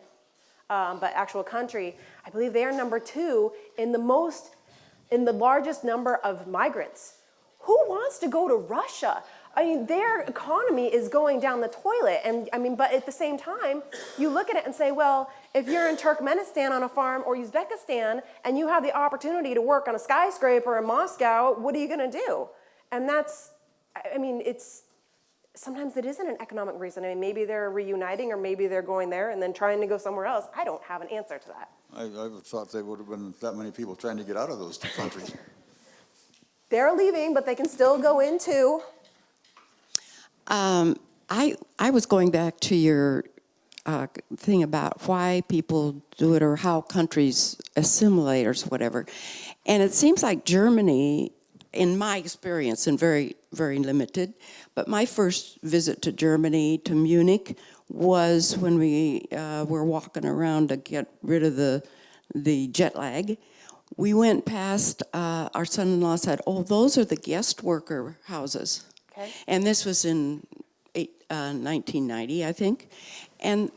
but actual country. I believe they are number 2 in the largest number of migrants. Who wants to go to Russia? I mean, their economy is going down the toilet. And I mean, but at the same time, you look at it and say, well, if you're in Turkmenistan on a farm or Uzbekistan and you have the opportunity to work on a skyscraper in Moscow, what are you going to do? And I mean, sometimes it isn't an economic reason. I mean, maybe they're reuniting or maybe they're going there and then trying to go somewhere else. I don't have an answer to that. I would have thought there would have been that many people trying to get out of those two countries. They're leaving, but they can still go into. I was going back to your thing about why people do it or how countries assimilate or whatever. And it seems like Germany, in my experience, and very, very limited, but my first visit to Germany, to Munich, was when we were walking around to get rid of the jet lag. We went past, our son-in-law said, oh, those are the guest worker houses. Okay. And this was in 1990, I think. And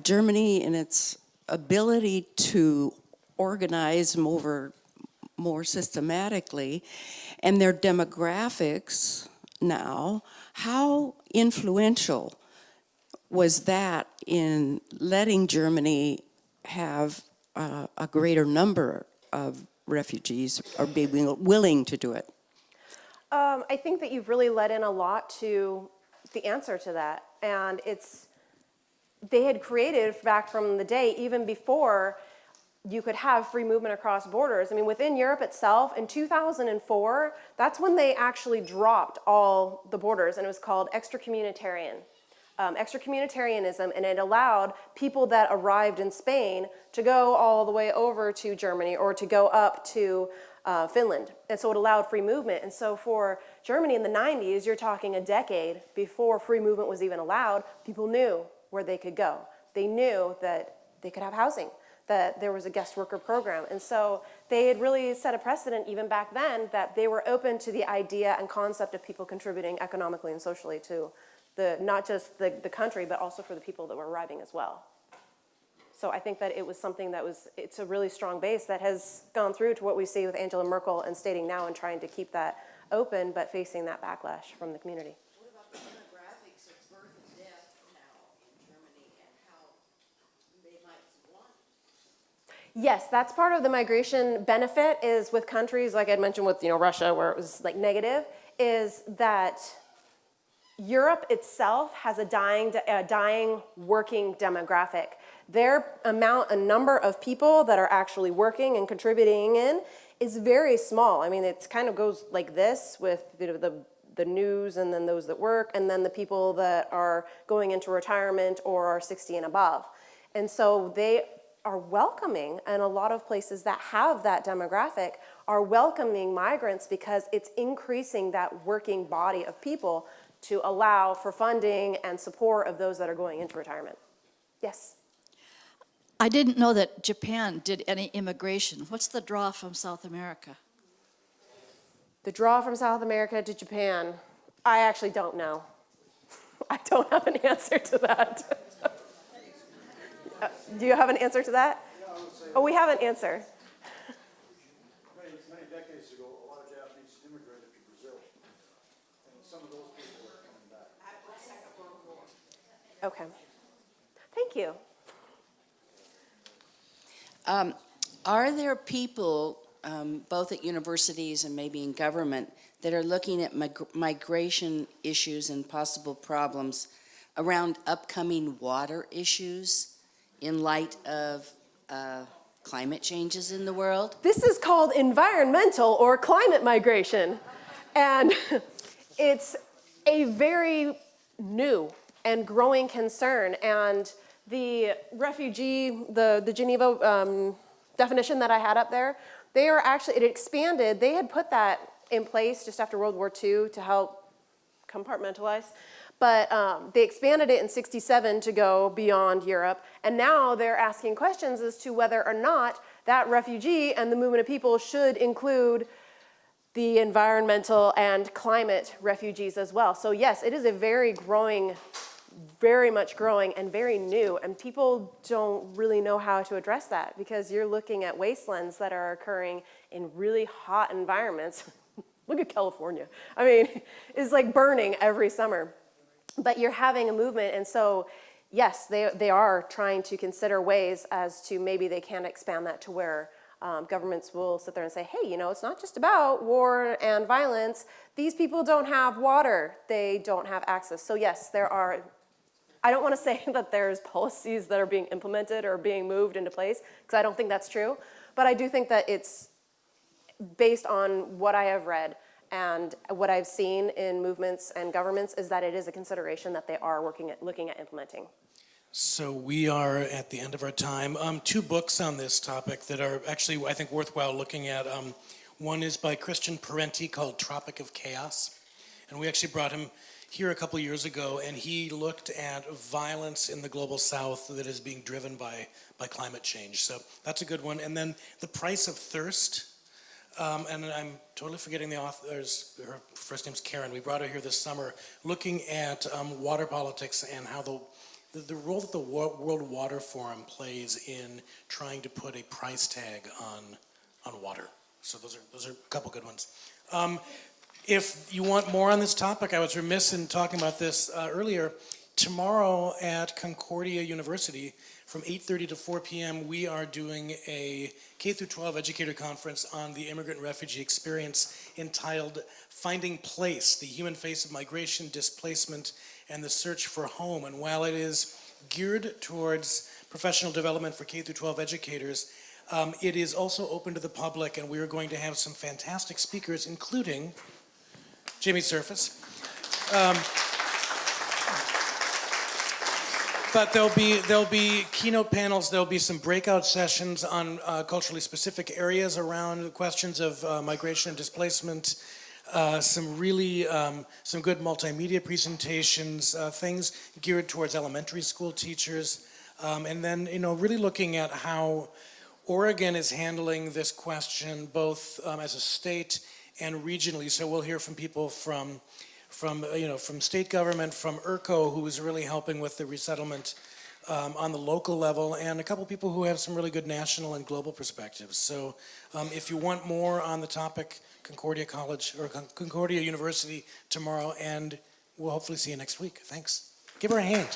Germany, in its ability to organize more systematically, and their demographics now, how influential was that in letting Germany have a greater number of refugees or being willing to do it? I think that you've really let in a lot to the answer to that. And they had created back from the day, even before you could have free movement across borders. I mean, within Europe itself, in 2004, that's when they actually dropped all the borders, and it was called extracommunitarianism, and it allowed people that arrived in Spain to go all the way over to Germany or to go up to Finland. And so it allowed free movement. And so for Germany in the 90s, you're talking a decade before free movement was even allowed, people knew where they could go. They knew that they could have housing, that there was a guest worker program. And so they had really set a precedent even back then that they were open to the idea and concept of people contributing economically and socially to not just the country, but also for the people that were arriving as well. So I think that it was something it's a really strong base that has gone through to what we see with Angela Merkel and stating now and trying to keep that open, but facing that backlash from the community. What about the demographics of birth and death now in Germany and how they might want? Yes, that's part of the migration benefit is with countries like I'd mentioned with Russia where it was like negative, is that Europe itself has a dying working demographic. Their a number of people that are actually working and contributing in is very small. I mean, it kind of goes like this with the news and then those that work and then the people that are going into retirement or are 60 and above. And so they are welcoming, and a lot of places that have that demographic are welcoming migrants because it's increasing that working body of people to allow for funding and support of those that are going into retirement. Yes? I didn't know that Japan did any immigration. What's the draw from South America? The draw from South America to Japan, I actually don't know. I don't have an answer to that. Do you have an answer to that? Yeah, I would say Oh, we have an answer. many decades ago, a lot of Japanese immigrated to Brazil, and some of those people are coming back. Okay. Thank you. Are there people, both at universities and maybe in government, that are looking at migration issues and possible problems around upcoming water issues in light of climate changes in the world? This is called environmental or climate migration. And it's a very new and growing concern. And the refugee, the Geneva definition that I had up there, it expanded. They had put that in place just after World War II to help compartmentalize. But they expanded it in '67 to go beyond Europe. And now they're asking questions as to whether or not that refugee and the movement of people should include the environmental and climate refugees as well. So yes, it is a very much growing and very new. And people don't really know how to address that because you're looking at wastelands that are occurring in really hot environments. Look at California. I mean, it's like burning every summer. But you're having a movement, and so, yes, they are trying to consider ways as to maybe they can expand that to where governments will sit there and say, hey, it's not just about war and violence. These people don't have water. They don't have access. So, yes, there are I don't want to say that there's policies that are being implemented or being moved into place, because I don't think that's true. But I do think that it's based on what I have read and what I've seen in movements and governments is that it is a consideration that they are looking at implementing. So we are at the end of our time. Two books on this topic that are actually, I think, worthwhile looking at. One is by Christian Parenti called Tropic of Chaos. And we actually brought him here a couple years ago, and he looked at violence in the global south that is being driven by climate change. So that's a good one. And then The Price of Thirst. And I'm totally forgetting the author's, her first name's Karen. We brought her here this summer looking at water politics and how the role that the World Water Forum plays in trying to put a price tag on water. So those are a couple good ones. If you want more on this topic, I was remiss in talking about this earlier. Tomorrow at Concordia University from 8:30 to 4 p.m. we are doing a K-12 educator conference on the immigrant and refugee experience entitled Finding Place, the Human Face of Migration, Displacement, and the Search for Home. And while it is geared towards professional development for K-12 educators, it is also open to the public, and we are going to have some fantastic speakers, including Jimmy Surface. But there'll be keynote panels, there'll be some breakout sessions on culturally specific areas around questions of migration and displacement, some good multimedia presentations, things geared towards elementary school teachers, and then really looking at how Oregon is handling this question both as a state and regionally. So we'll hear from people from state government, from ERCO, who is really helping with the resettlement on the local level, and a couple people who have some really good national and global perspectives. So if you want more on the topic, Concordia College or Concordia University tomorrow, and we'll hopefully see you next week. Thanks. Give her a hand.